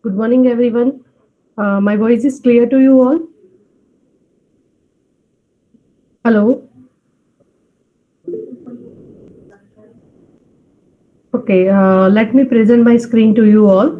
Good morning, everyone. My voice is clear to you all. Hello. Okay, let me present my screen to you all.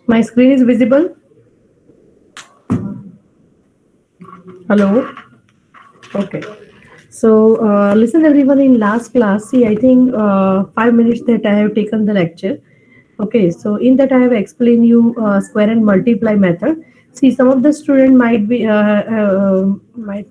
My screen is visible. Hello. Okay. So, listen, everyone. In last class, see, I think 5 minutes that I have taken the lecture. Okay, so in that I have explained you square and multiply method. See, some of the student might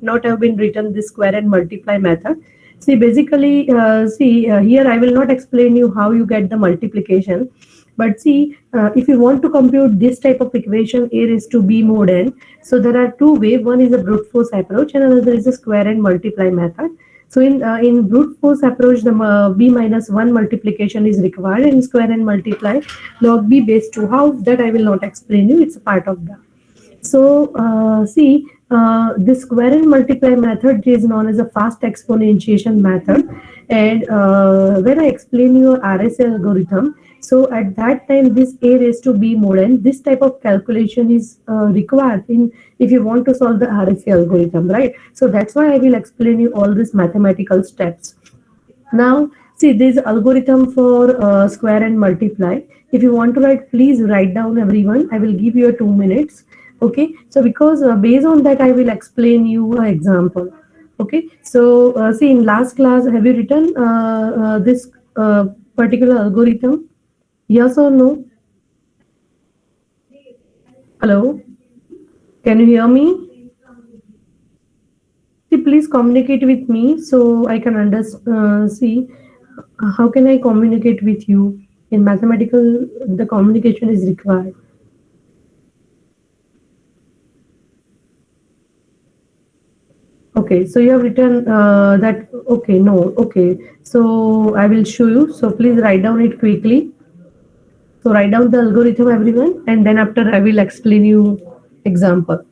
not have been written this square and multiply method. See, basically, here I will not explain you how you get the multiplication, but see, if you want to compute this type of equation, a raised to b mod n. So there are two ways. One is a brute force approach, and another is a square and multiply method. So in brute force approach, the b minus 1 multiplication is required in square and multiply log b base 2. How that I will not explain you. It's a part of that. So this square and multiply method is known as a fast exponentiation method. And when I explain your RSA algorithm, so at that time this a raised to b mod n, this type of calculation is required in if you want to solve the RSA algorithm, right? So that's why I will explain you all these mathematical steps. Now, see this algorithm for square and multiply. If you want to write, please write down everyone. I will give you a 2 minutes. Okay. So because based on that, I will explain you an example. Okay. So see in last class, have you written this particular algorithm? Yes or no? Hello. Can you hear me? See, please communicate with me so I can understand. See, how can I communicate with you? In mathematical, the communication is required. Okay, so you have written that. Okay, no. Okay, so I will show you. So please write down it quickly. So write down the algorithm, everyone, and then after I will explain you example.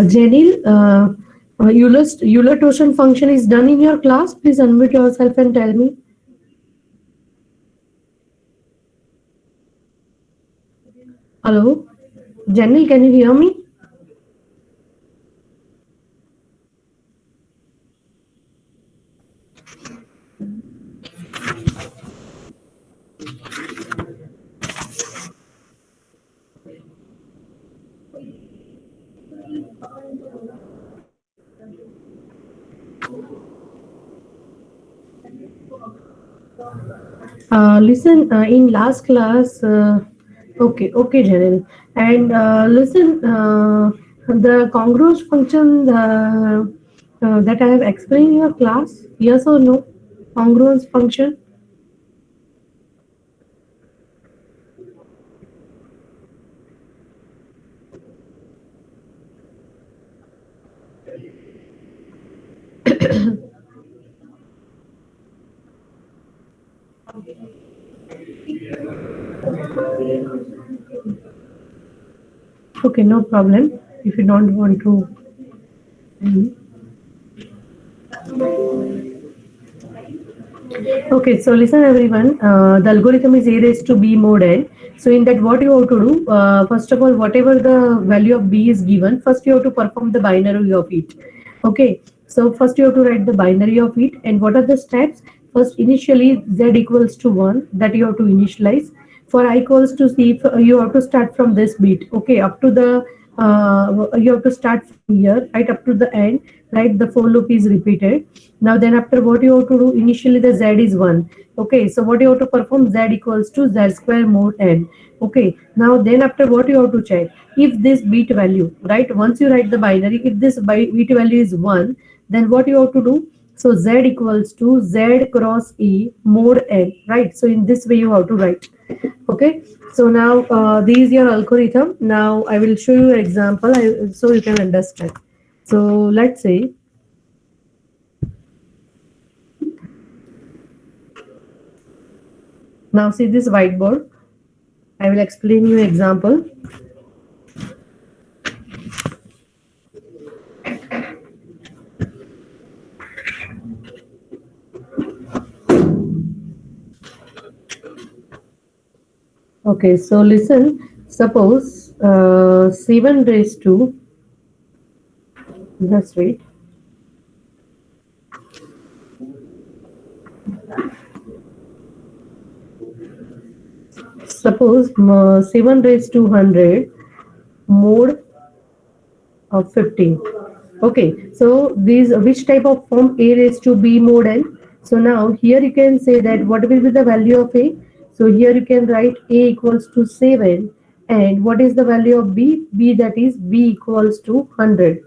Janil, Euler-Torsion function is done in your class. Please unmute yourself and tell me. Hello, Janil, can you hear me? Listen, in last class, okay, Janil, and listen, the congruence function that I have explained in your class, yes or no? Congruence function. Okay, no problem. If you don't want to. Mhm. Okay, so listen everyone, the algorithm is a raised to b mod n. So in that what you have to do, first of all, whatever the value of b is given, first you have to perform the binary of it. Okay, so first you have to write the binary of it, and what are the steps? First initially z equals to 1, that you have to initialize. For I equals to c, you have to start from this bit, okay, up to the you have to start from here right up to the end, right? The for loop is repeated. Now then after, what you have to do, initially the z is 1. Okay, so what you have to perform, z equals to z square mod n. Okay, now then after, what you have to check, if this bit value, right, once you write the binary, if this bit value is 1, then what you have to do, so z equals to z cross e mod n, right? So in this way you have to write. Okay, so now this is your algorithm. Now I will show you an example so you can understand. So let's say, now see this whiteboard. I will explain you example. Okay, so listen, suppose 7 raised to, just wait. Suppose 7 raised to 100 mod of 15. Okay, so these, which type of form, a raised to b mod n. So now here you can say that what will be the value of a. So here you can write a equals to 7, and what is the value of b? B, that is b equals to 100.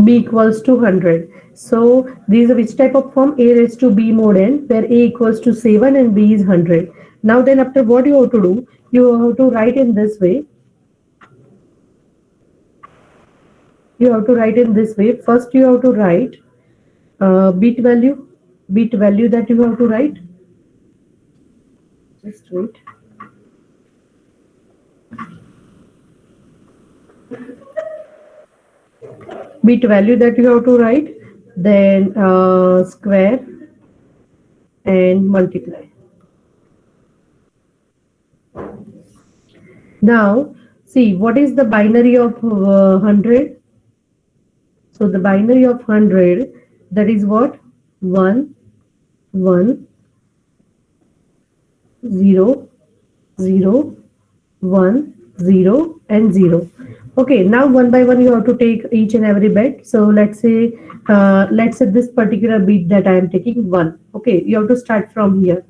B equals to 100. So these are which type of form, a raised to b mod n, where a equals to 7 and b is 100. Now then after, what you have to do, you have to write in this way. You have to write in this way. First you have to write bit value that you have to write. Just wait. Bit value that you have to write, then square and multiply. Now see, what is the binary of 100? So the binary of 100, that is what, 1 1 0 0 1 0 and 0. Okay, now one by one you have to take each and every bit. So let's say this particular bit that I am taking 1. Okay, you have to start from here.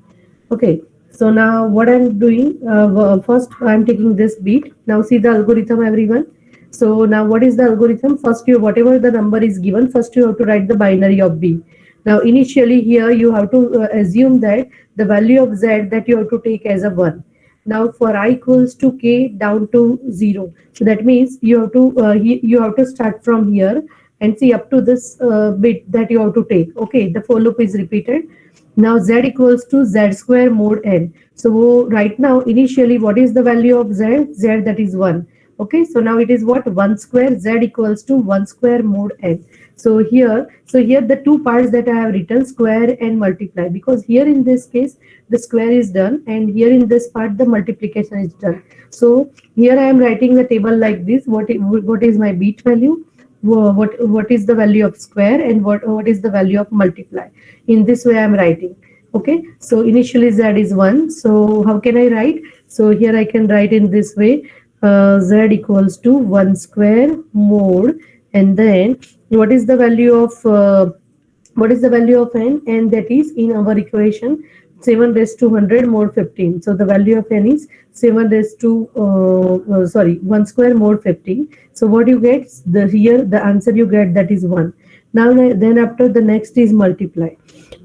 Okay, so now what I'm doing, first I'm taking this bit. Now see the algorithm, everyone. So now what is the algorithm? First, you, whatever the number is given, first you have to write the binary of b. Now initially here you have to assume that the value of z that you have to take as a 1. Now for I equals to k down to 0. So that means you have to start from here and see up to this bit that you have to take. Okay, the for loop is repeated. Now z equals to z square mod n. So right now initially what is the value of z? Z, that is 1. Okay, so now it is what, 1 square, z equals to 1 square mod n. So here the two parts that I have written, square and multiply, because here in this case the square is done and here in this part the multiplication is done. So here I am writing the table like this. What is my bit value, what is the value of square, and what is the value of multiply. In this way I am writing. Okay, so initially z is 1. So how can I write? So here I can write in this way, z equals to 1 square mod, and then what is the value of n? And that is, in our equation, 7 raised to 100 mod 15. So the value of n is 7 raised to 1 square mod 15. So what you get, here the answer you get, that is 1. Now then after, the next is multiply.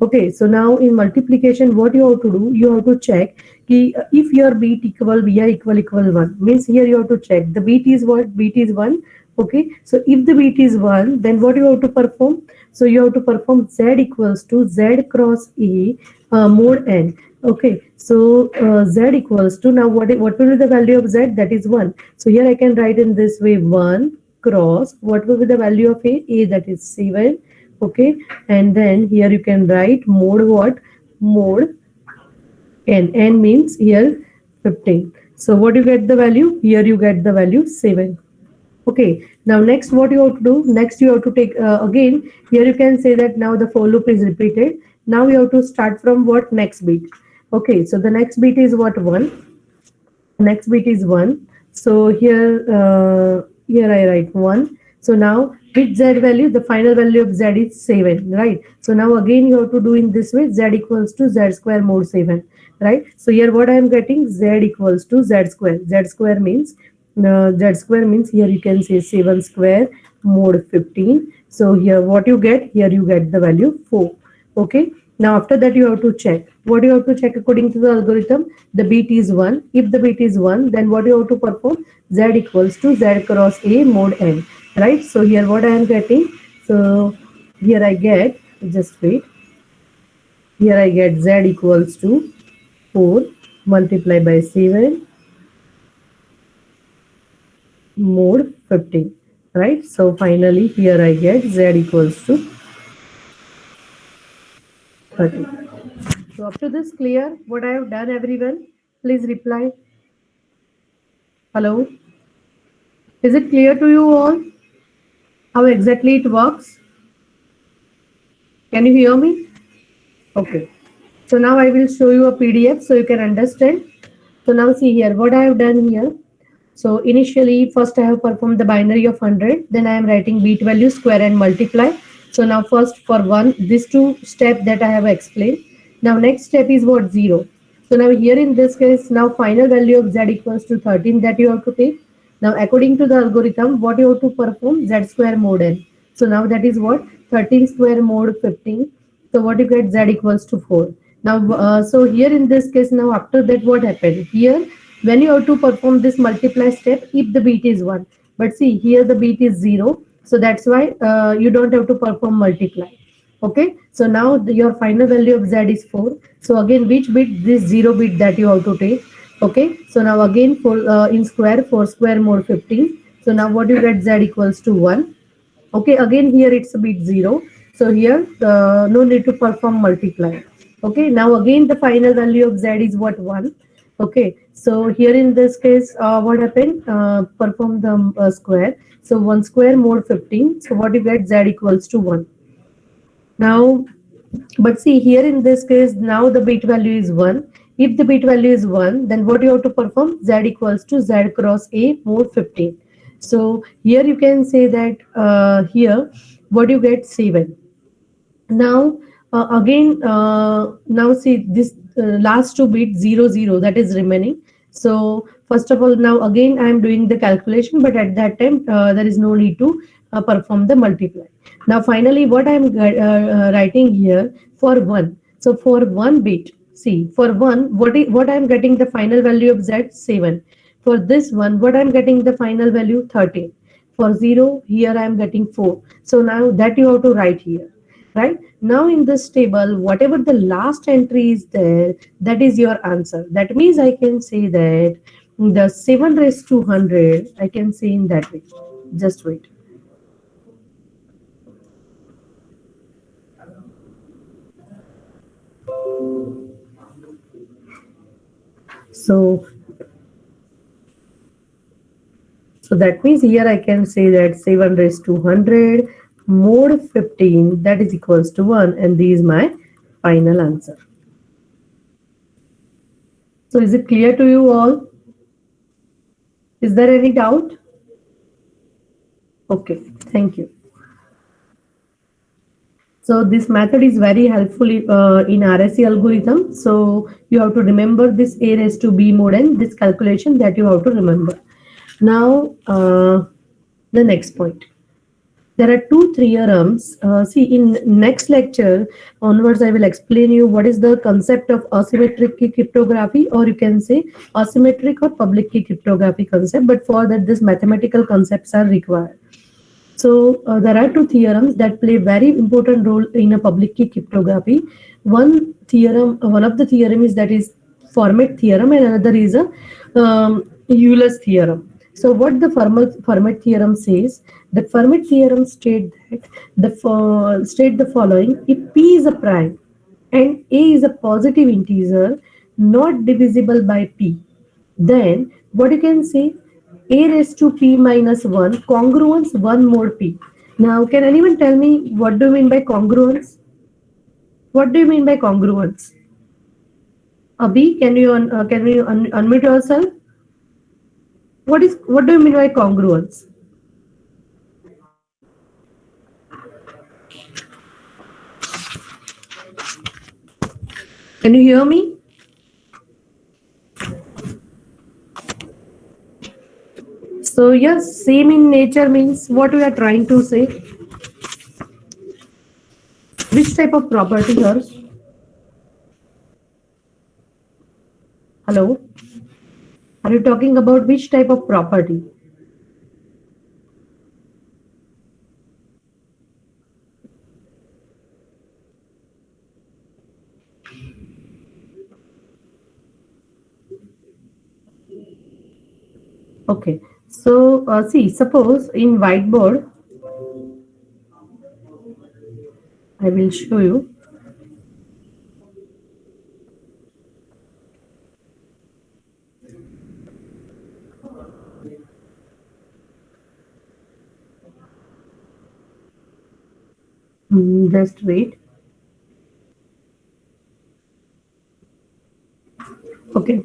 Okay, so now in multiplication what you have to do, you have to check if your bit equal bi equal 1, means here you have to check the bit is what, bit is 1. Okay, so if the bit is 1, then what you have to perform? So you have to perform z equals to z cross e mod n. Okay, so z equals to, now what will be the value of z? That is 1. So here I can write in this way, 1 cross, what will be the value of a? A, that is 7. Okay, and then here you can write mode what? Mode n means here 15. So what you get the value? Here you get the value 7. Okay, now next what you have to do? Next you have to take again, here you can say that now the for loop is repeated. Now you have to start from what? Next bit. Okay, so the next bit is what? 1. Next bit is 1. So here I write 1. So now with z value, the final value of z is 7, right? So now again you have to do in this way, z equals to z square mod 7, right? So here what I am getting, z equals to z square. Z square means here you can say 7 square mod 15. So here what you get, here you get the value 4. Okay, now after that you have to check. What you have to check according to the algorithm? The bit is 1. If the bit is 1, then what you have to perform? Z equals to z cross a mod n, right? So here what I am getting, so here I get, just wait, here I get z equals to 4 multiplied by 7 mod 15, right? So finally here I get z equals to 30. So up to this clear what I have done, everyone? Please reply. Hello. Is it clear to you all how exactly it works? Can you hear me? Okay. So now I will show you a PDF so you can understand. So now see here what I have done here. So initially first I have performed the binary of 100. Then I am writing bit value, square and multiply. So now first for 1, these two steps that I have explained. Now next step is what? 0. So now here in this case, now final value of z equals to 13 that you have to take. Now according to the algorithm, what you have to perform? Z square mod n. So now that is what? 13 square mod 15. So what you get? Z equals to 4. Now so here in this case, now after that what happened? Here when you have to perform this multiply step, if the bit is 1, but see here the bit is 0, so that's why you don't have to perform multiply. Okay, so now your final value of z is 4. So again which bit? This 0 bit that you have to take. Okay, so now again for in square, 4 square more 15. So now what you get? Z equals to 1. Okay, again here it's a bit 0. So here no need to perform multiply. Okay, now again the final value of z is what? 1. Okay, so here in this case what happened? Perform the square. So 1 square mod 15. So what you get? Z equals to 1. Now but see here in this case, now the bit value is 1. If the bit value is 1, then what you have to perform? Z equals to z cross a mod 15. So here you can say that here what you get? 7. Now again now see this last two bit 0 0 that is remaining. So first of all, now again I am doing the calculation, but at that time there is no need to perform the multiply. Now finally what I am writing here for 1. So for 1 bit, see for 1 what I am getting the final value of z? 7. For this one what I am getting the final value? 13. For 0 here I am getting 4. So now that you have to write here. Right now in this table, whatever the last entry is there, that is your answer. That means I can say that the 7 raised to 100, I can say in that way. Just wait. So that means here I can say that 7 raised to 100 mod 15, that is equals to 1, and this is my final answer. So is it clear to you all? Is there any doubt? Okay, thank you. So this method is very helpful in RSC algorithm. So you have to remember this a raised to b mod n, this calculation that you have to remember. Now the next point. There are two theorems. See, in next lecture onwards, I will explain you what is the concept of asymmetric key cryptography, or you can say asymmetric or public key cryptography concept. But for that, these mathematical concepts are required. So there are two theorems that play very important role in a public key cryptography. One of the theorem is that is Fermat theorem, and another is a Euler's theorem. So what the Fermat theorem says, the Fermat theorem state the following: if P is a prime and A is a positive integer not divisible by P, then what you can say, A raised to P minus 1 congruence 1 mod P. Now can anyone tell me what do you mean by congruence? What do you mean by congruence? Abhi, can you unmute yourself? What do you mean by congruence? Can you hear me? So yes, same in nature means what we are trying to say. Which type of property, Harsh? Hello? Are you talking about which type of property? Okay. So see, suppose in whiteboard, I will show you. Just wait. Okay.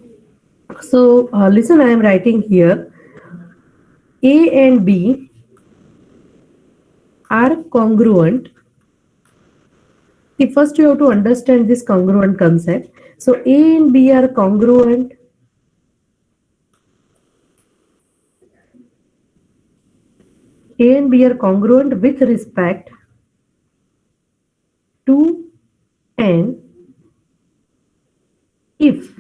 So listen, I am writing here. A and B are congruent. See, first you have to understand this congruent concept. So A and B are congruent. A and B are congruent with respect to N if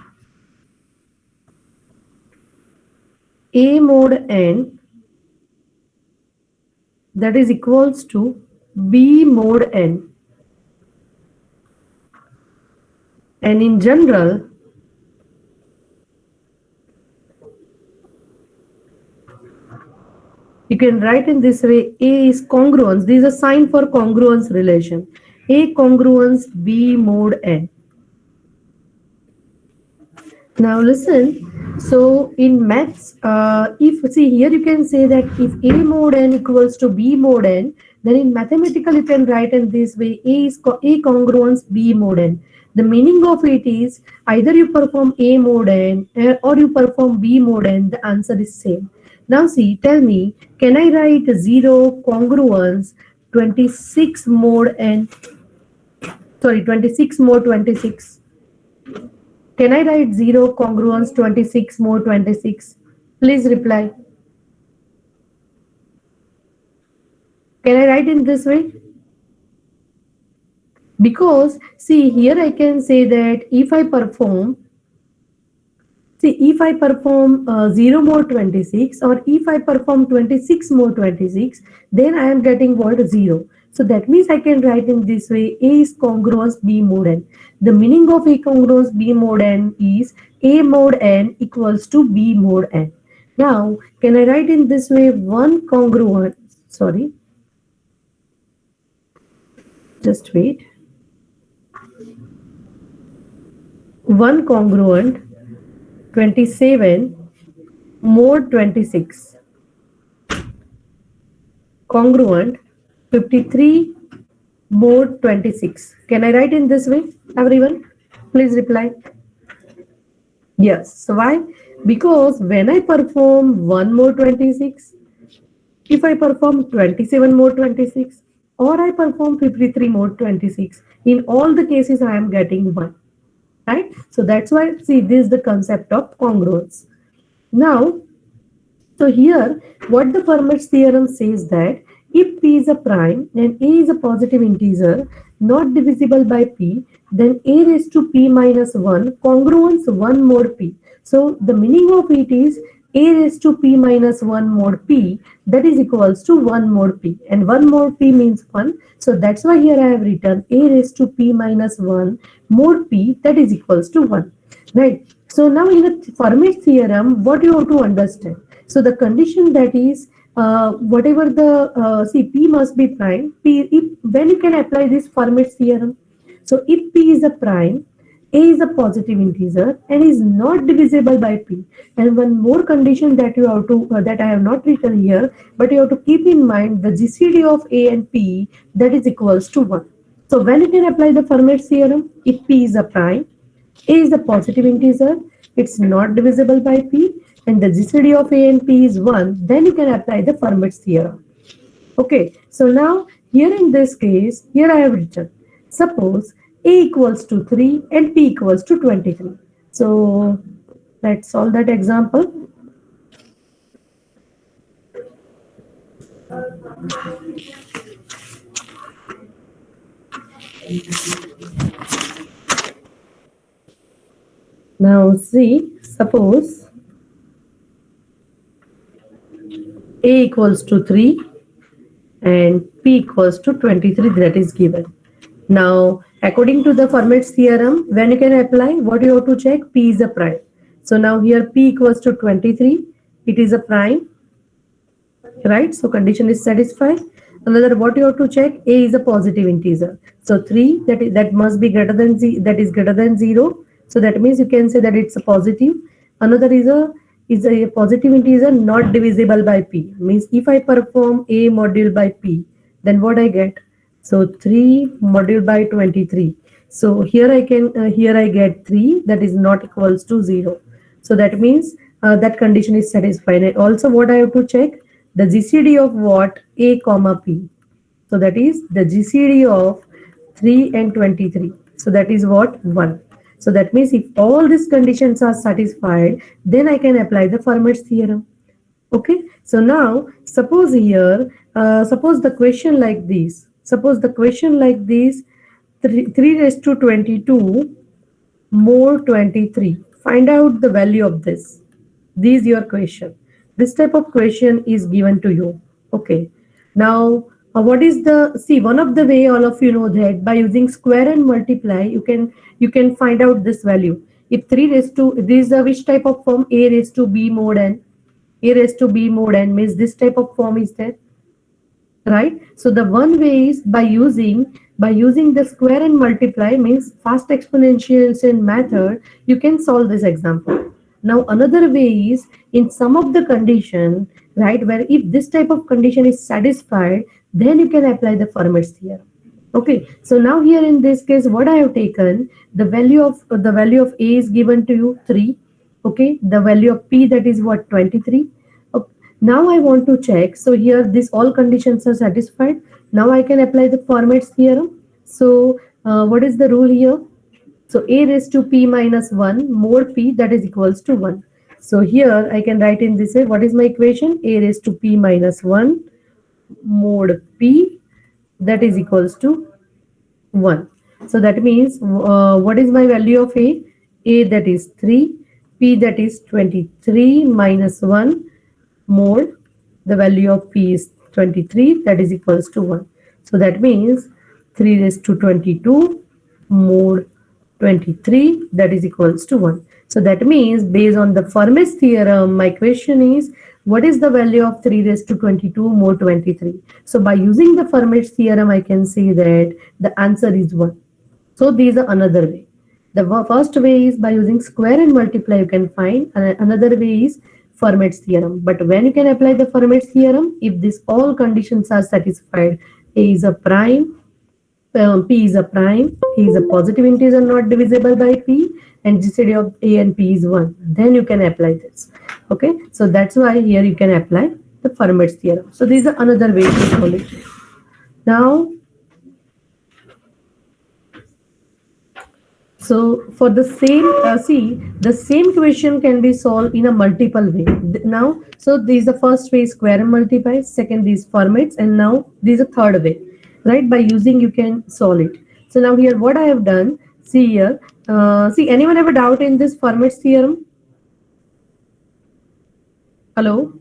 A mod N that is equals to B mod N. And in general, you can write in this way: A is congruence. This is a sign for congruence relation. A congruence B mod N. Now listen. So in maths, if see here you can say that if A mod N equals to B mod N, then in mathematical you can write in this way: A is A congruence B mod N. The meaning of it is either you perform A mod N or you perform B mod N. The answer is same. Now see, tell me, can I write 0 congruence 26 mod N? Sorry, 26 mod 26. Can I write 0 congruence 26 mod 26? Please reply. Can I write in this way? Because see here I can say that if I perform 0 mod 26 or if I perform 26 mod 26, then I am getting what? 0. So that means I can write in this way: A is congruence B mod N. The meaning of A congruence B mod N is A mod N equals to B mod N. Now, can I write in this way: 1 congruent, sorry, just wait. 1 congruent 27 mod 26 congruent 53 mod 26. Can I write in this way, everyone? Please reply. Yes. So why? Because when I perform 1 mod 26, if I perform 27 mod 26 or I perform 53 mod 26, in all the cases I am getting 1. Right? So that's why, see, this is the concept of congruence. Now, so here, what the Fermat's theorem says that if P is a prime and A is a positive integer not divisible by P, then A raised to P minus 1 congruence 1 mod P. So the meaning of it is A raised to P minus 1 mod P, that is equals to 1 mod P, and 1 mod P means 1. So that's why here I have written A raised to P minus 1 mod P, that is equals to 1. Right. So now in the Fermat's theorem, what you have to understand? So the condition that is whatever the see P must be prime. P if when you can apply this Fermat's theorem. So if P is a prime, A is a positive integer and is not divisible by P. And one more condition that you have to that I have not written here, but you have to keep in mind the GCD of A and P that is equals to 1. So when you can apply the Fermat's theorem, if P is a prime, A is a positive integer, it's not divisible by P, and the GCD of A and P is 1, then you can apply the Fermat's theorem. Okay, so now here in this case, here I have written, suppose A equals to 3 and P equals to 23. So let's solve that example. Now see, suppose A equals to 3 and P equals to 23, that is given. Now, according to the Fermat's theorem, when you can apply, what you have to check? P is a prime. So now here P equals to 23, it is a prime, right? So condition is satisfied. Another, what you have to check? A is a positive integer. So 3, that must be greater than that is greater than 0. So that means you can say that it's a positive. Another is a positive integer not divisible by P. Means if I perform A module by P, then what I get? So 3 module by 23. So here I can here I get 3 that is not equals to 0. So that means that condition is satisfied. And also what I have to check? The GCD of what? A comma P. So that is the GCD of 3 and 23. So that is what? 1. So that means if all these conditions are satisfied, then I can apply the Fermat's theorem. Okay. So now suppose here, suppose the question like this. Suppose the question like this, 3 raised to 22 more 23. Find out the value of this. This is your question. This type of question is given to you. Okay. Now, what is the see? One of the way all of you know that by using square and multiply, you can find out this value. If 3 raised to this is a which type of form? A raised to B mod n. A raised to B mod n means this type of form is there, right? So the one way is by using the square and multiply means fast exponentiation method, you can solve this example. Now another way is in some of the condition, right, where if this type of condition is satisfied, then you can apply the Fermat's theorem. Okay, so now here in this case, what I have taken, the value of A is given to you 3. Okay, the value of P, that is what, 23. Okay. Now I want to check. So here this all conditions are satisfied. Now I can apply the Fermat's theorem. So what is the rule here? So A raised to P minus 1 mod P, that is equals to 1. So here I can write in this way, what is my equation? A raised to P minus 1 mod P, that is equals to 1. So that means what is my value of A? A, that is 3, P, that is 23 minus 1 mod the value of P is 23, that is equals to 1. So that means 3 raised to 22 mod 23, that is equals to 1. So that means based on the Fermat's theorem, my question is, what is the value of 3 raised to 22 mod 23? So by using the Fermat's theorem, I can say that the answer is 1. So these are another way. The first way is by using square and multiply, you can find. Another way is Fermat's theorem. But when you can apply the Fermat's theorem, if these all conditions are satisfied, A is a prime, P is a prime, A is a positive integer not divisible by P, and GCD of A and P is 1. Then you can apply this. Okay, so that's why here you can apply the Fermat's theorem. So these are another way to solve it. Now, so for the same, the same question can be solved in a multiple way. Now, so this is the first way, square and multiply. Second is Fermat's, and now this is a third way, right? By using you can solve it. So now here what I have done, see here, see anyone have a doubt in this Fermat's theorem? Hello?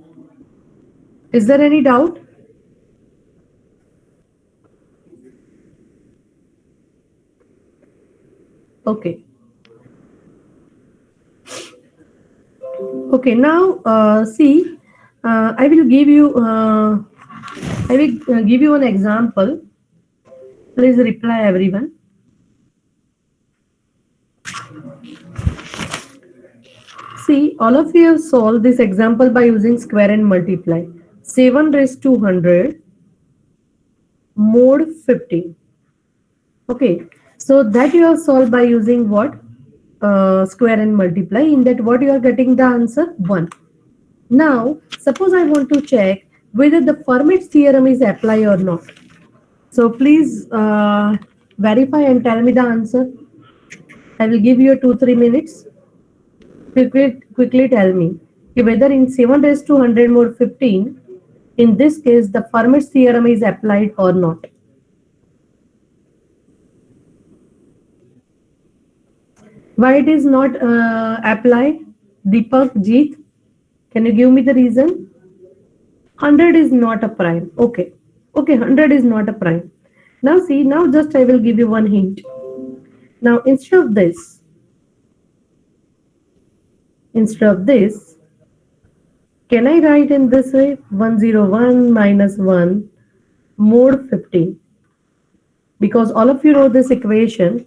Is there any doubt? Okay. Okay, now see, I will give you an example. Please reply everyone. See, all of you have solved this example by using square and multiply. 7 raised to 100 mod 50. Okay, so that you have solved by using what? Square and multiply. In that, what you are getting the answer? 1. Now, suppose I want to check whether the Fermat's theorem is applied or not. So please verify and tell me the answer. I will give you 2-3 minutes. Quickly tell me whether in 7 raised to 100 mod 15, in this case, the Fermat's theorem is applied or not. Why it is not applied? Deepak, Jeet, can you give me the reason? 100 is not a prime. Okay. Okay, 100 is not a prime. Now see, now just I will give you one hint. Now instead of this, can I write in this way? 101 minus 1 mod 15. Because all of you know this equation,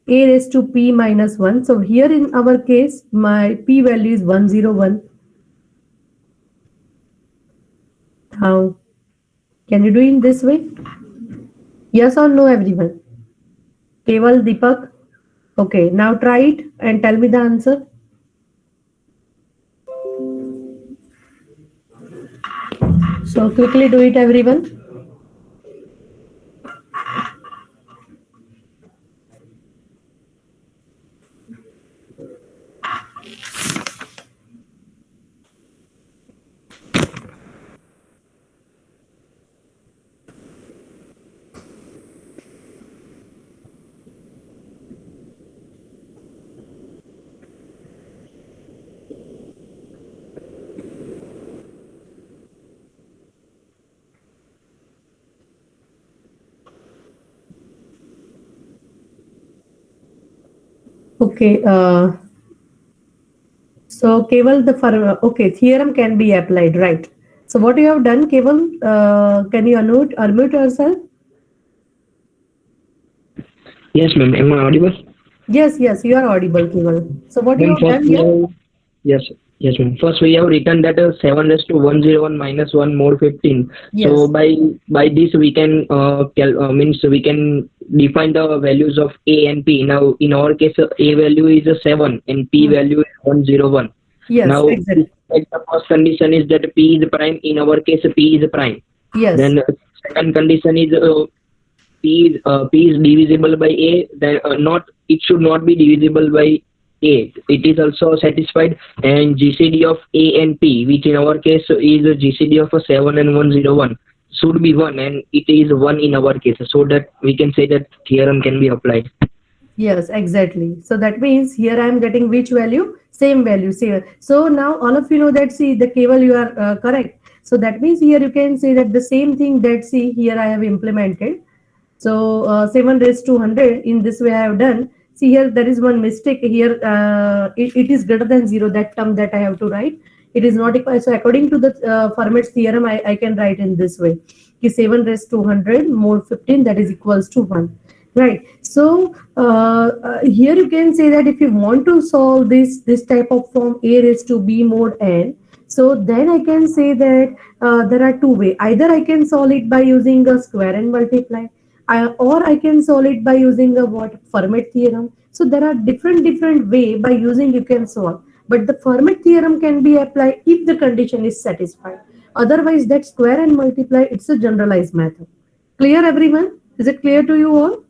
a raised to p minus 1. So here in our case, my p value is 101. How? Can you do it in this way? Yes or no, everyone? Keval, Deepak? Okay, now try it and tell me the answer. So quickly do it, everyone. Okay, so Keval, okay, theorem can be applied, right? So what you have done, Keval, can you unmute yourself? Yes, ma'am. Am I audible? Yes, you are audible, Keval. So what you Ma'am, have first done we here? have, yes, yes, ma'am. First we have written that 7 raised to 101 minus 1 more 15. So Yes, by this we can means we can define the values of A and P. Now in our case, A value is a 7 and P hmm. value is 101. Yes, Now if exactly. the first condition is that P is prime. In our case, P is prime. Yes, Then second condition is P is divisible by A, then not it should not be divisible by A. It is also satisfied, and GCD of A and P, which in our case is a GCD of a 7 and 101, should be 1, and it is 1 in our case, so that we can say that theorem can be applied. yes, exactly. So that means here I am getting which value? Same value. Same. So now all of you know that see the cable you are correct. So that means here you can say that the same thing that see here I have implemented. So 7 raised to 100 in this way I have done. See here there is one mistake here. It is greater than 0, that term that I have to write. It is not equal. So according to the Fermat's theorem, I can write in this way. 7 raised to 100 mod 15 that is equals to 1. Right. So here you can say that if you want to solve this type of form a raised to b mod n, so then I can say that there are two ways. Either I can solve it by using a square and multiply, or I can solve it by using a what Fermat theorem. So there are different way by using you can solve. But the Fermat theorem can be applied if the condition is satisfied. Otherwise, that square and multiply it's a generalized method. Clear, everyone? Is it clear to you all?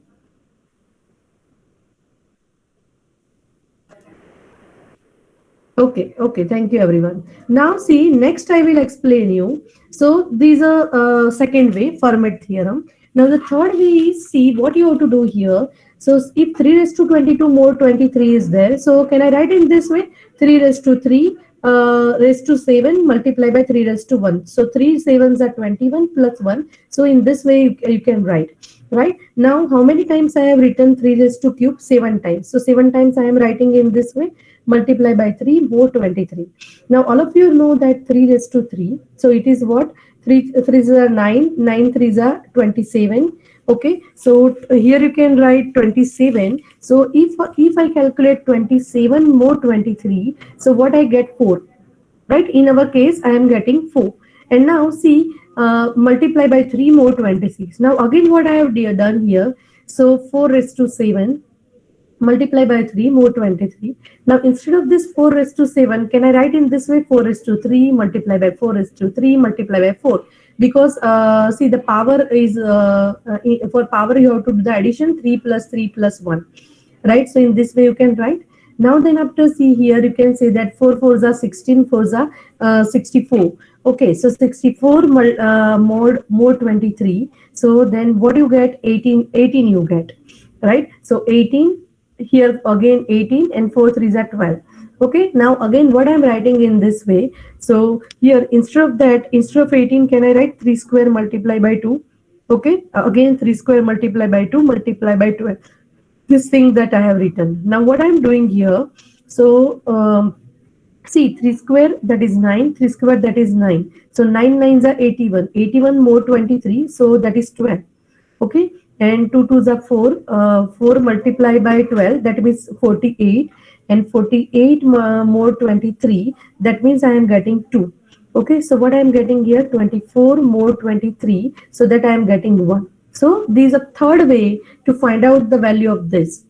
Okay, thank you everyone. Now see, next I will explain you. So these are second way, Fermat theorem. Now the third way is see what you have to do here. So if 3 raised to 22 more 23 is there. So can I write in this way? 3 raised to 3 raised to 7 multiplied by 3 raised to 1. So 3 sevens are 21 plus 1. So in this way you can write. Right now, how many times I have written 3 raised to cube? 7 times. So 7 times I am writing in this way. Multiply by 3 more 23. Now all of you know that 3 raised to 3. So it is what? 3 3s are 9, 9 3s are 27. Okay, so here you can write 27. So if I calculate 27 more 23, so what I get? 4. Right, in our case I am getting 4. And now see, multiply by 3 more 26. Now again what I have done here, so 4 raised to 7 multiply by 3 more 23. Now instead of this 4 raised to 7, can I write in this way? 4 raised to 3 multiply by 4 raised to 3 multiply by 4, because see, the power is for power you have to do the addition, 3 plus 1, right? So in this way you can write. Now then after, see here, you can say that 4 4s are 16, 4s are 64. Okay, so 64 more 23. So then what you get? 18 you get, right? So 18, here again 18, and 4 3s are 12. Okay, now again what I'm writing in this way. So here instead of 18, can I write 3 square multiply by 2? Okay, again 3 square multiply by 2 multiply by 12. This thing that I have written. Now what I'm doing here, so see, 3 square, that is 9, 3 square, that is 9. So 9 9s are 81, 81 more 23, so that is 12. Okay, and 2 2s are 4, 4 multiplied by 12, that means 48, and 48 more 23, that means I am getting 2. Okay, so what I am getting here? 24 more 23, so that I am getting 1. So this is a third way to find out the value of this,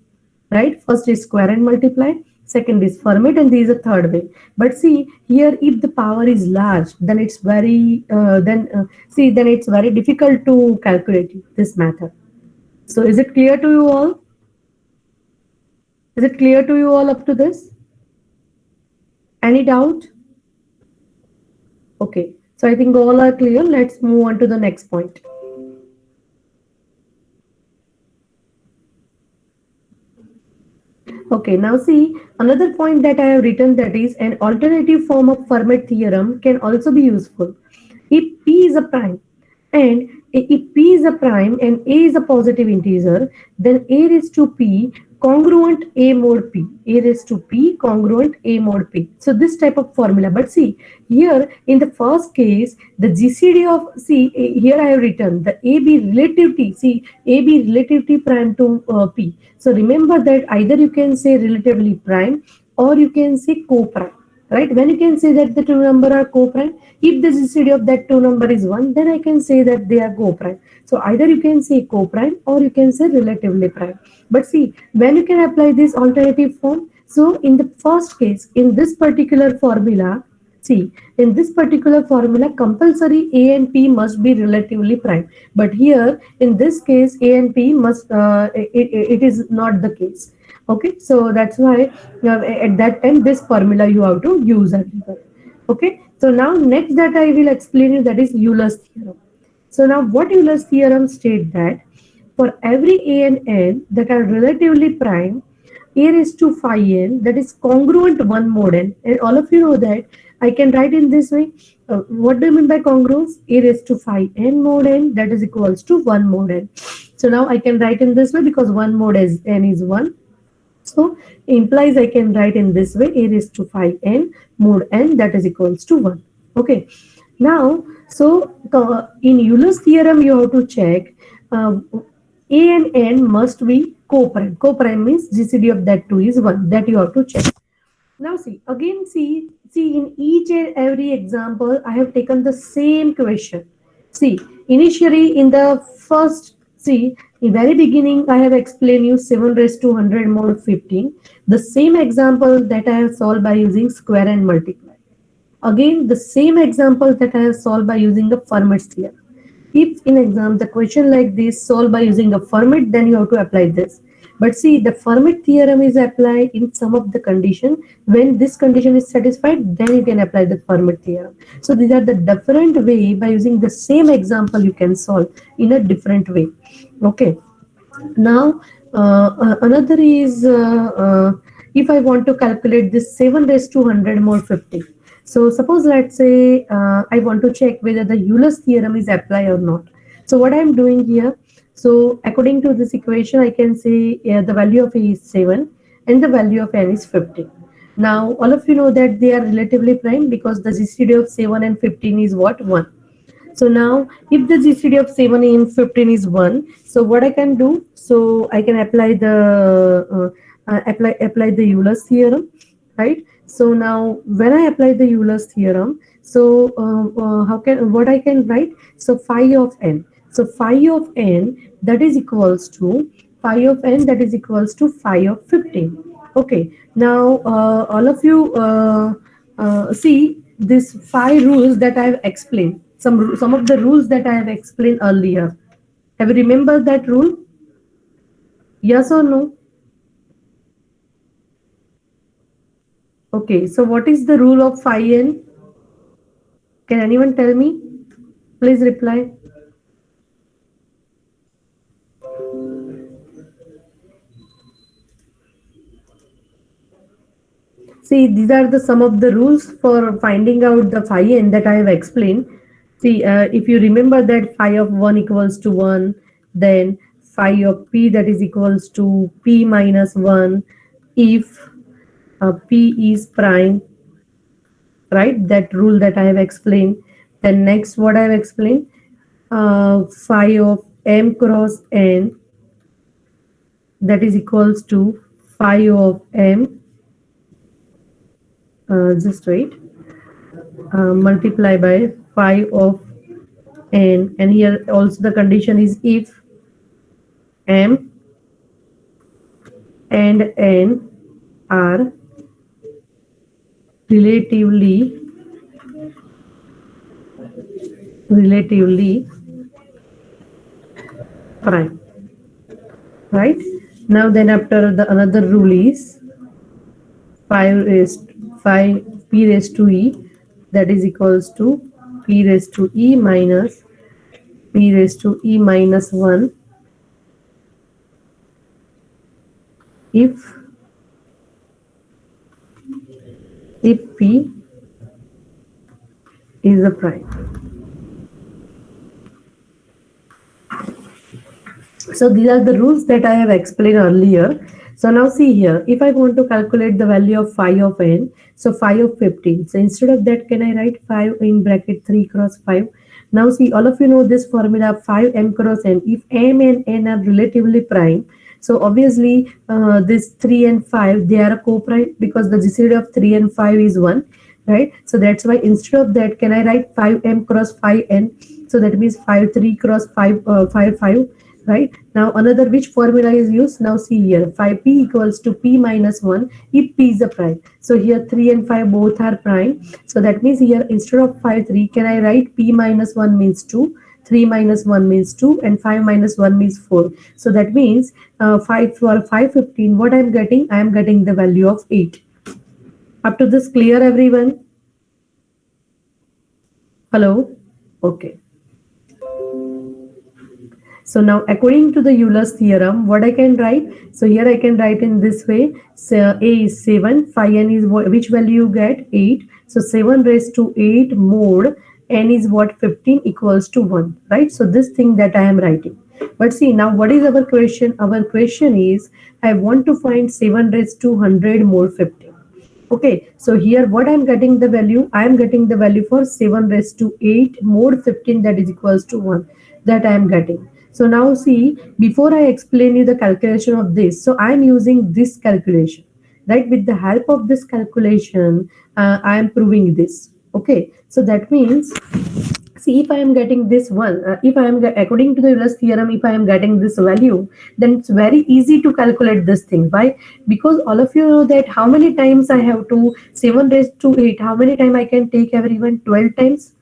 right? First is square and multiply, second is Fermat, and this is a third way. But see here, if the power is large, then it's very then it's very difficult to calculate this method. So is it clear to you all? Is it clear to you all up to this? Any doubt? Okay, so I think all are clear. Let's move on to the next point. Okay, now see, another point that I have written, that is an alternative form of Fermat theorem can also be useful. If P is a prime and if P is a prime and A is a positive integer, then A raised to P congruent A mod P, A raised to P congruent A mod P. So this type of formula. But see, here in the first case, the GCD of, see, here I have written the AB relativity, see, AB relativity prime to P. So remember that either you can say relatively prime or you can say co-prime. Right? When you can say that the two number are co-prime, if the GCD of that two number is 1, then I can say that they are co-prime. So either you can say co-prime or you can say relatively prime. But see, when you can apply this alternative form, so in the first case, in this particular formula, see, in this particular formula, compulsory A and P must be relatively prime. But here, in this case, A and P must, it is not the case. Okay, so that's why at that time this formula you have to use. Okay, so now next that I will explain you, that is Euler's theorem. So now what Euler's theorem states that for every A and N that are relatively prime, A raised to phi n, that is congruent 1 mod n, and all of you know that I can write in this way. What do you mean by congruence? A raised to phi n mod n, that is equals to 1 mod n. So now I can write in this way because 1 mod n is 1. So implies I can write in this way, A raised to phi n mod n, that is equals to 1. Okay. Now, so in Euler's theorem, you have to check A and N must be co-prime. Co-prime means GCD of that two is 1. That you have to check. Now see, again see in each and every example, I have taken the same question. See, initially in the first, see, in very beginning, I have explained you 7 raised to 100 mod 15. The same example that I have solved by using square and multiply. Again, the same example that I have solved by using the Fermat's theorem. If in exam the question like this solved by using a Fermat, then you have to apply this. But see, the Fermat theorem is applied in some of the condition. When this condition is satisfied, then you can apply the Fermat theorem. So these are the different way by using the same example you can solve in a different way. Okay. Now another is if I want to calculate this 7 raised to 100 mod 50. So suppose, let's say I want to check whether the Euler's theorem is applied or not. So what I'm doing here, so according to this equation, I can say the value of A is 7 and the value of N is 15. Now, all of you know that they are relatively prime because the GCD of 7 and 15 is what? 1. So now, if the GCD of 7 and 15 is 1, so what I can do? So I can apply the apply the Euler's theorem, right? So now, when I apply the Euler's theorem, so how can what I can write? So phi of n. So phi of n, that is equals to phi of n, that is equals to phi of 15. Okay. Now all of you see this 5 rules that I have explained. Some of the rules that I have explained earlier. Have you remembered that rule? Yes or no? Okay, so what is the rule of phi n? Can anyone tell me? Please reply. See, these are the some of the rules for finding out the phi n that I have explained. See, if you remember that phi of 1 equals to 1, then phi of p, that is equals to p minus 1 if p is prime, right? That rule that I have explained. Then next, what I have explained, phi of m cross n, that is equals to phi of m, just wait, multiply by phi of n, and here also the condition is if m and n are relatively prime, right? Now then, after the another rule is 5 p raised to e, that is equals to p raised to e minus p raised to e minus 1 if p is a prime. So these are the rules that I have explained earlier. So now see here, if I want to calculate the value of phi of n, so phi of 15. So instead of that, can I write 5 in bracket 3 cross 5? Now see, all of you know this formula 5 m cross n. If m and n are relatively prime, so obviously this 3 and 5, they are a co-prime because the GCD of 3 and 5 is 1, right? So that's why instead of that, can I write 5 m cross 5 n? So that means 5 3 cross 5 5 5, right? Now another which formula is used? Now see here, 5p equals to p minus 1 if p is a prime. So here 3 and 5 both are prime. So that means here instead of 5 3, can I write p minus 1 means 2, 3 minus 1 means 2, and 5 minus 1 means 4. So that means 5 for 515, what I am getting? I am getting the value of 8. Up to this clear, everyone? Hello? Okay. So now according to the Euler's theorem, what I can write? So here I can write in this way. So A is 7, phi n is what, which value you get? 8. So 7 raised to 8 mod n is what? 15 equals to 1, right? So this thing that I am writing. But see, now what is our question? Our question is, I want to find 7 raised to 100 mod 15. Okay, so here what I am getting the value? I am getting the value for 7 raised to 8 mod 15, that is equals to 1, that I am getting. So now see, before I explain you the calculation of this, so I am using this calculation, right? With the help of this calculation, I am proving this. Okay, so that means, see, if I am getting this one, if I am according to the Euler's theorem, if I am getting this value, then it's very easy to calculate this thing. Why? Because all of you know that how many times I have to 7 raised to 8, how many times I can take everyone? 12 times.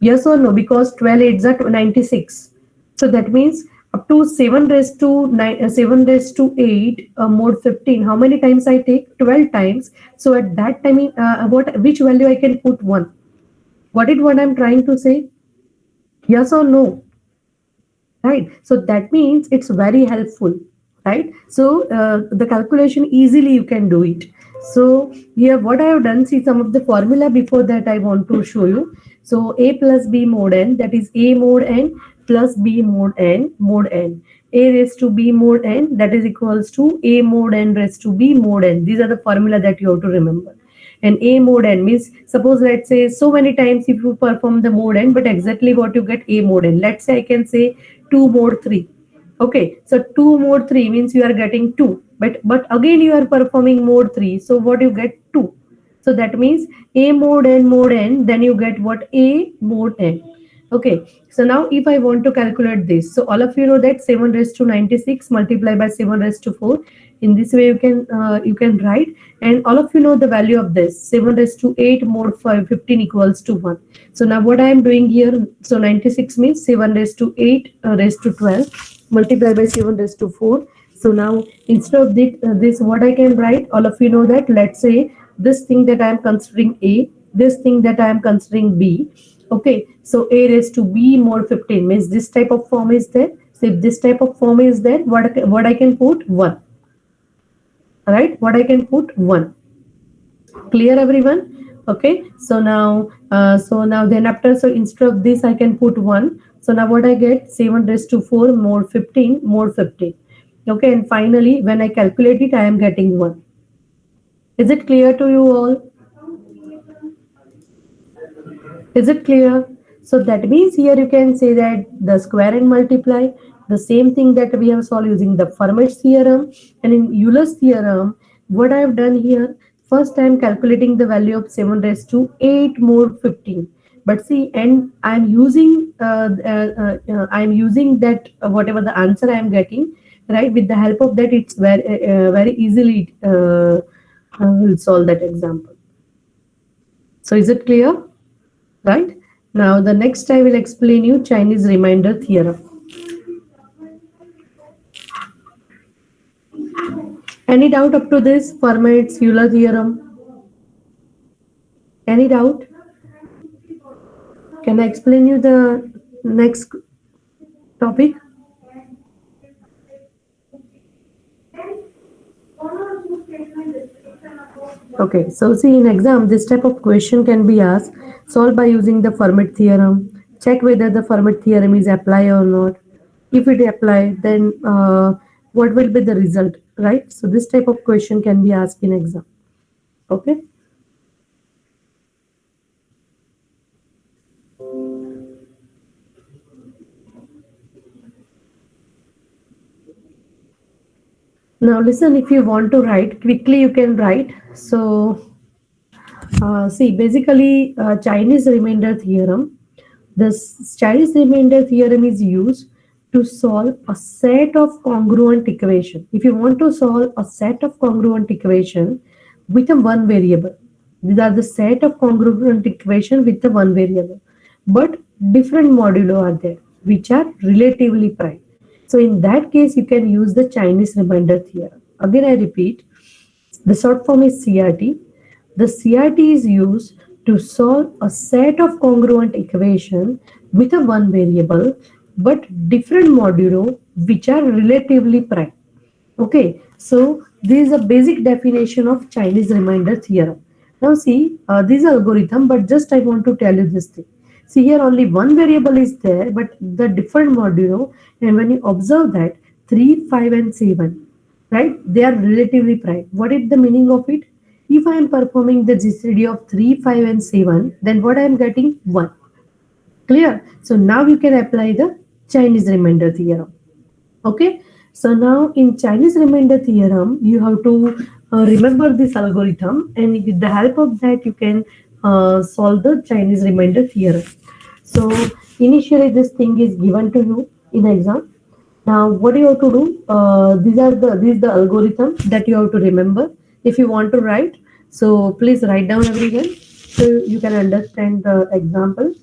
Yes or no? Because 12 8s are 96. So that means up to 7 raised to 9, 7 raised to 8 mod 15. How many times I take? 12 times. So at that time, which value I can put 1? What is what I'm trying to say? Yes or no? Right. So that means it's very helpful, right? So the calculation easily you can do it. So here what I have done, see some of the formula before that I want to show you. So A plus B mod n, that is A mod n plus B mod n mod n. A raised to B mod n, that is equals to A mod n raised to B mod n. These are the formula that you have to remember. And A mod n means, suppose let's say so many times if you perform the mod n, but exactly what you get A mod n. Let's say I can say 2 mod 3. Okay, so 2 mod 3 means you are getting 2, but again you are performing mod 3, so what you get 2. So that means A mod n, then you get what? A mod n. Okay, so now if I want to calculate this, so all of you know that 7 raised to 96 multiplied by 7 raised to 4. In this way you can write, and all of you know the value of this. 7 raised to 8 mod 5, 15 equals to 1. So now what I am doing here, so 96 means 7 raised to 8 raised to 12 multiplied by 7 raised to 4. So now instead of this, what I can write, all of you know that, let's say this thing that I am considering A, this thing that I am considering B. Okay, so A raised to B mod 15 means this type of form is there. So if this type of form is there, what I can put? 1. Right? What I can put? 1. Clear everyone? Okay, so now then after, so instead of this I can put 1. So now what I get? 7 raised to 4 mod 15 mod 15. Okay, and finally when I calculate it, I am getting 1. Is it clear to you all? Is it clear? So that means here you can say that the square and multiply, the same thing that we have solved using the Fermat's theorem. And in Euler's theorem, what I have done here, first I am calculating the value of 7 raised to 8 mod 15. But see, and I'm using that whatever the answer I am getting, right? With the help of that, it's very easily will solve that example. So is it clear? Right? Now the next I will explain you Chinese remainder theorem. Any doubt up to this? Fermat's Euler theorem? Any doubt? Can I explain you the next topic? Okay, so see in exam, this type of question can be asked, solved by using the Fermat theorem. Check whether the Fermat theorem is applied or not. If it apply, then what will be the result, right? So this type of question can be asked in exam. Okay. Now listen, if you want to write quickly, you can write. So see, basically Chinese remainder theorem. This Chinese remainder theorem is used to solve a set of congruent equation. If you want to solve a set of congruent equation with a one variable, these are the set of congruent equation with the one variable, but different modulo are there which are relatively prime. So in that case, you can use the Chinese remainder theorem. Again, I repeat, the short form is CRT. The CRT is used to solve a set of congruent equation with a one variable but different modulo which are relatively prime. Okay, so this is a basic definition of Chinese remainder theorem. Now see, this is algorithm, but just I want to tell you this thing. See here only one variable is there, but the different modulo, and when you observe that 3, 5 and 7, right, they are relatively prime. What is the meaning of it? If I am performing the GCD of 3, 5 and 7, then what I am getting? 1. Clear? So now you can apply the Chinese remainder theorem. Okay, so now in Chinese remainder theorem, you have to remember this algorithm, and with the help of that, you can solve the Chinese remainder theorem. So initially, this thing is given to you in exam. Now, what you have to do? This is the algorithm that you have to remember. If you want to write, so please write down everyone so you can understand the example.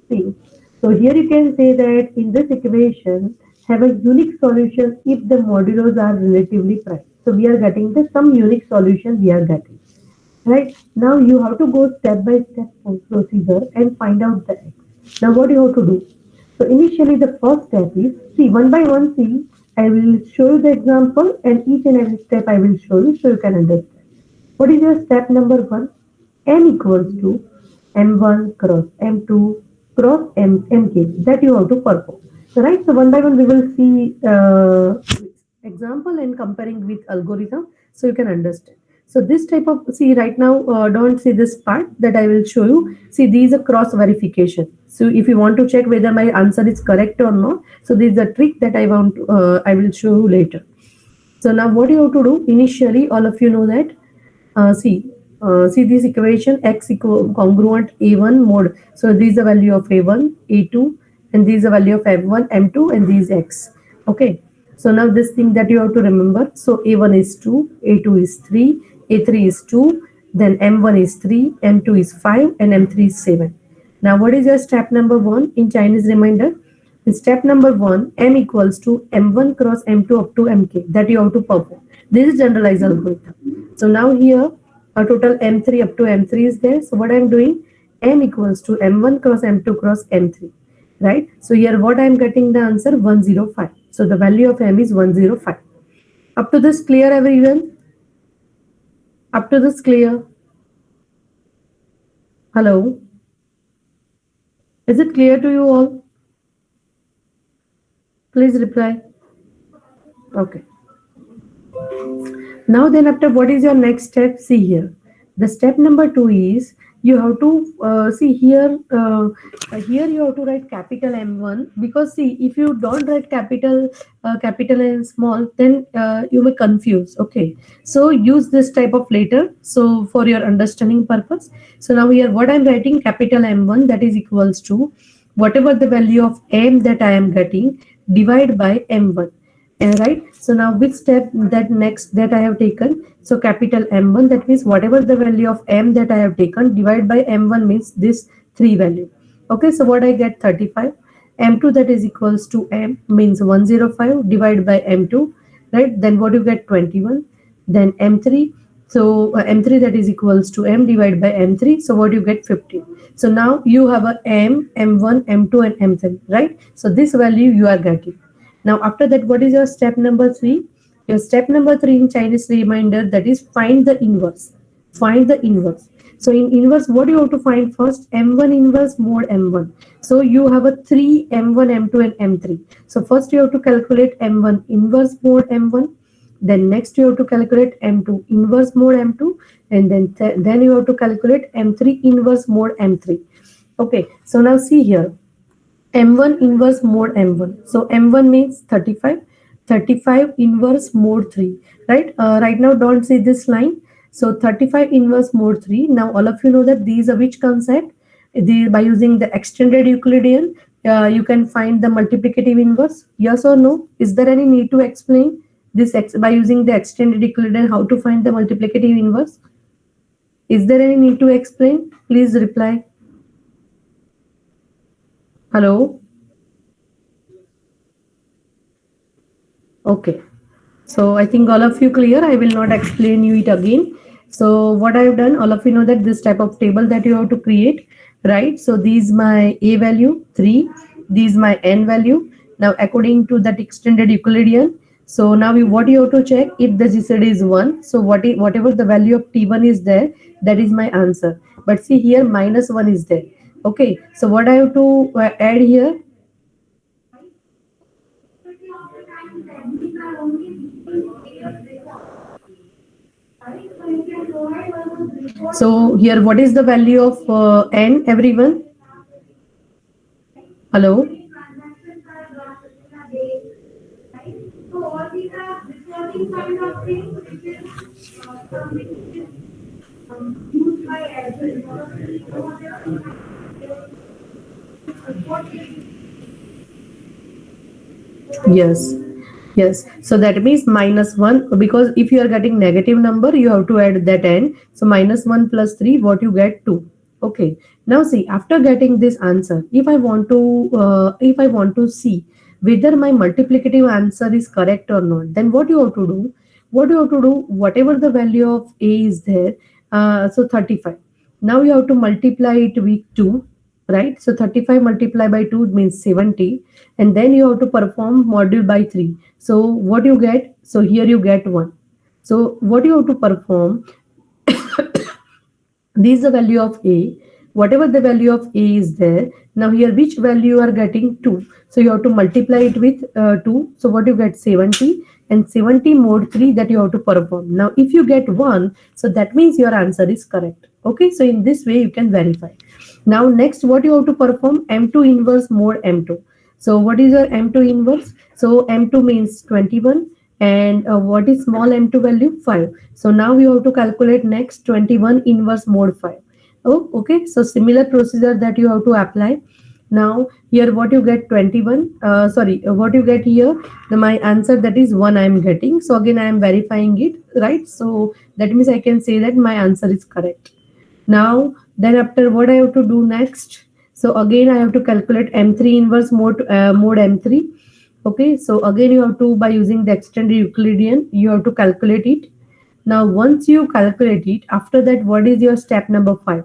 See, so here you can say that in this equation have a unique solution if the modulos are relatively prime. So we are getting the some unique solution we are getting. Right, now you have to go step by step procedure and find out the x. Now what you have to do? So initially the first step is, see, one by one, see, I will show you the example and each and every step I will show you so you can understand. What is your step number 1? M equals to M1 cross M2 cross MK that you have to perform. So, right, so one by one we will see example and comparing with algorithm so you can understand. So this type of, see right now, don't see this part that I will show you. See, these are cross verification. So if you want to check whether my answer is correct or not, so this is a trick that I will show you later. So now what you have to do initially, all of you know that. See this equation x equal congruent a1 mode. So this is the value of a1, a2, and this is the value of m1, m2, and these x. Okay. So now this thing that you have to remember. So a1 is 2, a2 is 3, a3 is 2, then m1 is 3, m2 is 5, and m3 is 7. Now what is your step number 1 in Chinese reminder? In step number 1, m equals to m1 cross m2 up to mk that you have to perform. This is generalized algorithm. So now here a total m3 up to m3 is there. So what I'm doing, m equals to m1 cross m2 cross m3, right? So here what I'm getting the answer 105. So the value of m is 105. Up to this clear everyone? Up to this clear? Hello? Is it clear to you all? Please reply. Okay. Now then after, what is your next step? See here. The step number 2 is you have to see here. Here you have to write capital M1, because see, if you don't write capital and small, then you may confuse. Okay, so use this type of letter. So for your understanding purpose. So now here what I'm writing, capital M1, that is equals to whatever the value of M that I am getting, divide by M1. Right, so now which step that next that I have taken, so capital M1, that means whatever the value of M that I have taken, divide by M1 means this 3 value. Okay, so what I get, 35. M2, that is equals to M means 105, divide by M2, right? Then what you get, 21. Then M3, so M3, that is equals to M divided by M3, so what you get, 15. So now you have a M, M1, M2, and M3, right? So this value you are getting. Now after that, what is your step number 3? Your step number 3 in Chinese reminder, that is find the inverse. Find the inverse. So in inverse, what do you have to find first? M1 inverse mod M1. So you have a 3 M1, M2, and M3. So first you have to calculate M1 inverse mod M1. Then next you have to calculate M2 inverse mod M2, and then you have to calculate M3 inverse mod M3. Okay. So now see here. M1 inverse mod M1. So M1 means 35, 35 inverse mod 3, right? Right now, don't see this line. So 35 inverse mod 3. Now, all of you know that these are which concept? By using the extended Euclidean, you can find the multiplicative inverse. Yes or no? Is there any need to explain this by using the extended Euclidean, how to find the multiplicative inverse? Is there any need to explain? Please reply. Hello? Okay. So I think all of you clear. I will not explain you it again. So what I have done, all of you know that this type of table that you have to create, right? So these my A value 3, these my N value. Now according to that extended Euclidean, so now what you have to check, if the GCD is 1, so whatever the value of T1 is there, that is my answer. But see here minus 1 is there. Okay, so what I have to add here? So here, what is the value of N, everyone? Hello? Yes. Yes. So that means minus 1, because if you are getting negative number, you have to add that N. So minus 1 plus 3, what you get, 2. Okay. Now see, after getting this answer, if I want to see whether my multiplicative answer is correct or not, then what you have to do? What you have to do? Whatever the value of A is there, so 35. Now you have to multiply it with 2, right? So 35 multiplied by 2 means 70, and then you have to perform module by 3. So what you get? So here you get 1. So what you have to perform? This is the value of A. Whatever the value of A is there, now here which value you are getting? 2. So you have to multiply it with 2. So what you get? 70, and 70 mod 3 that you have to perform. Now if you get 1, so that means your answer is correct. Okay, so in this way you can verify. Now next, what you have to perform? M2 inverse mod M2. So what is your M2 inverse? So M2 means 21, and what is small m2 value? 5. So now you have to calculate next 21 inverse mod 5. Oh, okay. So similar procedure that you have to apply. Now here what you get? 21. What you get here? My answer, that is 1 I am getting. So again I am verifying it, right? So that means I can say that my answer is correct. Now then after, what I have to do next? So again I have to calculate m3 inverse mod m3. Okay, so again you have to, by using the extended Euclidean, you have to calculate it. Now once you calculate it, after that, what is your step number 5?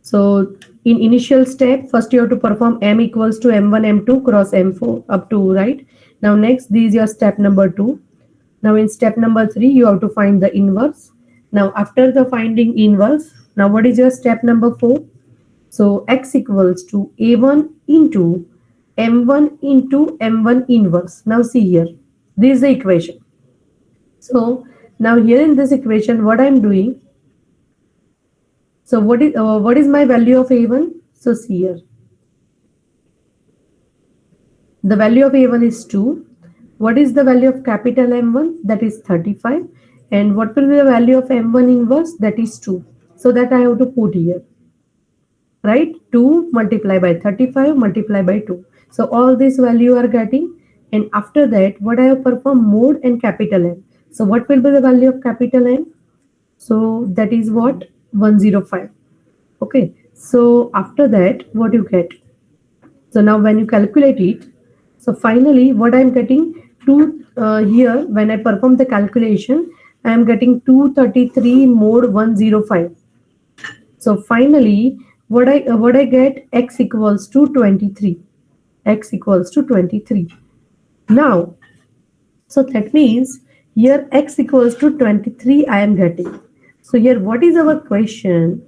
So in initial step, first you have to perform m equals to m1 m2 cross m4 up to, right? Now next, this is your step number 2. Now in step number 3, you have to find the inverse. Now after the finding inverse, now what is your step number 4? So x equals to a1 into m1 into m1 inverse. Now see here, this is the equation. So now here in this equation, what I am doing? So what is my value of a1? So see here, the value of a1 is 2. What is the value of capital M1? That is 35. And what will be the value of M1 inverse? That is 2. So that I have to put here, right? 2 multiplied by 35 multiplied by 2. So all this value are getting. And after that, what I have performed? Mod and capital M. So what will be the value of capital M? So that is what? 105. Okay. So after that, what you get? So now when you calculate it, so finally what I am getting? Here when I perform the calculation, I am getting 233 mod 105. So finally what I get? X equals to 23. X equals to 23. Now, so that means here x equals to 23 I am getting. So here what is our question?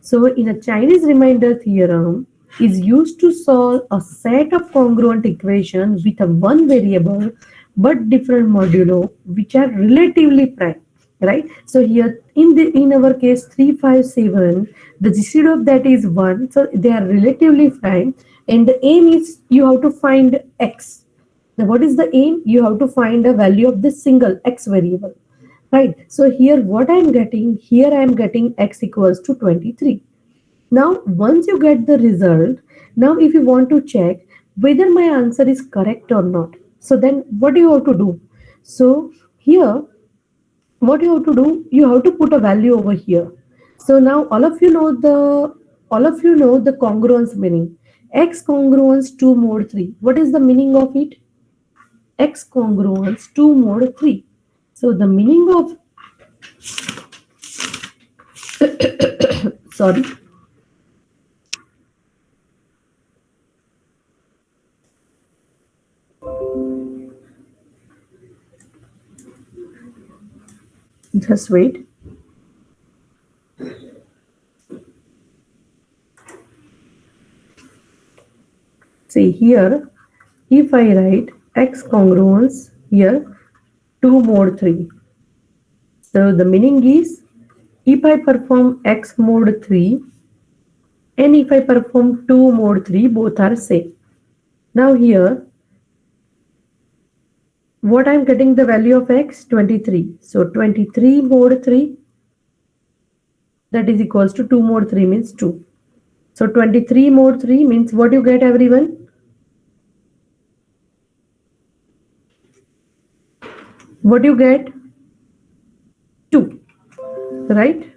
So in a Chinese remainder theorem is used to solve a set of congruent equations with a one variable but different modulo which are relatively prime, right? So here in our case 3, 5, 7, the GCD of that is 1, so they are relatively prime, and the aim is you have to find x. Now what is the aim? You have to find a value of this single x variable, right? So here what I am getting? Here I am getting x equals to 23. Now once you get the result, now if you want to check whether my answer is correct or not, so then what do you have to do? So here what you have to do, you have to put a value over here. So now all of you know the congruence meaning. X congruence 2 mod 3. What is the meaning of it? X congruence 2 mod 3. So the meaning of sorry. Just wait. See here, if I write x congruence here 2 mod 3. So the meaning is if I perform x mod 3 and if I perform 2 mod 3, both are same. Now here what I'm getting the value of x? 23. So 23 mod 3, that is equals to 2 mod 3 means 2. So 23 mod 3 means what you get, everyone? What you get? 2, right?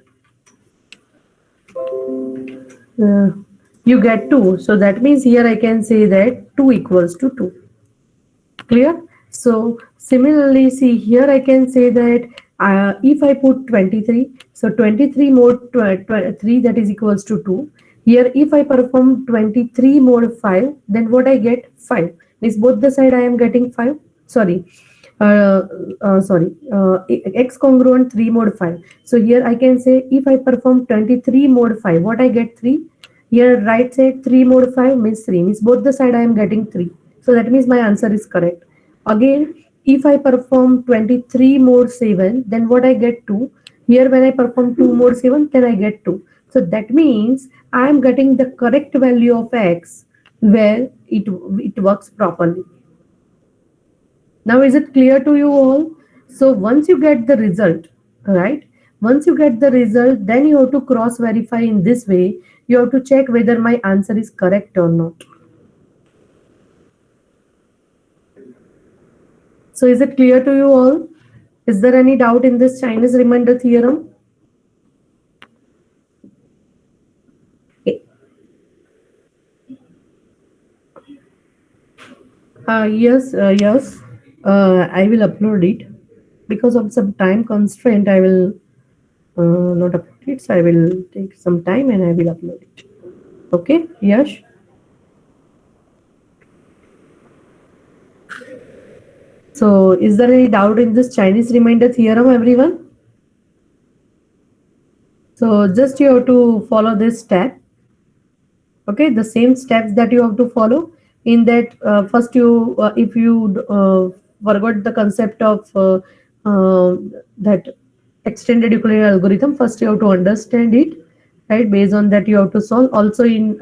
You get 2. So that means here I can say that 2 equals to 2. Clear? So similarly, see here I can say that if I put 23, so 23 mod 3, that is equals to 2. Here if I perform 23 mod 5, then what I get? 5. Means both the side I am getting 5. Sorry, X congruent 3 mod 5. So here I can say if I perform 23 mod 5, what I get 3. Here right side 3 mod 5 means 3, means both the side I am getting 3. So that means my answer is correct. Again, if I perform 23 mod 7, then what I get 2. Here when I perform 2 mod 7, then I get 2. So that means I am getting the correct value of X where it works properly. Now, is it clear to you all? So once you get the result, right? Once you get the result, then you have to cross verify in this way. You have to check whether my answer is correct or not. So is it clear to you all? Is there any doubt in this Chinese remainder theorem? Yes. I will upload it because of some time constraint. I will not upload it, so I will take some time and I will upload it. Okay, Yash. So, is there any doubt in this Chinese remainder theorem, everyone? So, just you have to follow this step. Okay, the same steps that you have to follow. In that, first you, if you forgot the concept of that extended Euclidean algorithm, first you have to understand it, right? Based on that, you have to solve. Also, in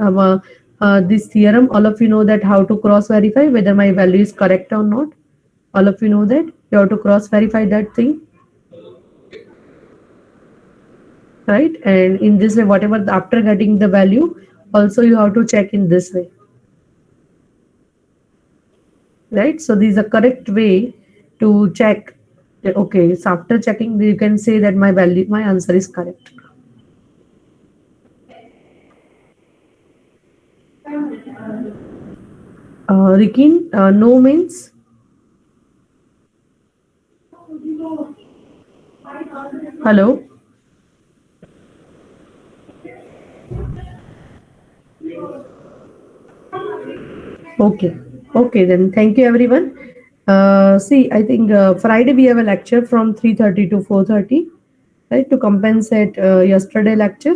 this theorem, all of you know that how to cross verify whether my value is correct or not. All of you know that you have to cross verify that thing, right? And in this way, whatever after getting the value, also you have to check in this way, right? So this is a correct way to check. Okay, so after checking, you can say that my answer is correct. Rikin, no means. Hello. Okay, then thank you everyone. See, I think Friday we have a lecture from 3:30 to 4:30, right, to compensate yesterday lecture.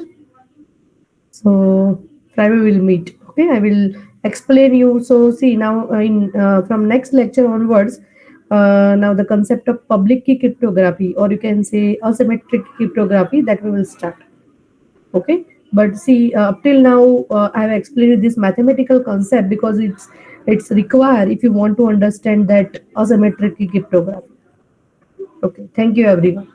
So Friday we will meet. Okay, I will explain you. So see now in from next lecture onwards, now the concept of public key cryptography, or you can say asymmetric cryptography, that we will start. Okay, but see up till now I have explained this mathematical concept because it's required if you want to understand that asymmetric cryptography. Okay, thank you everyone.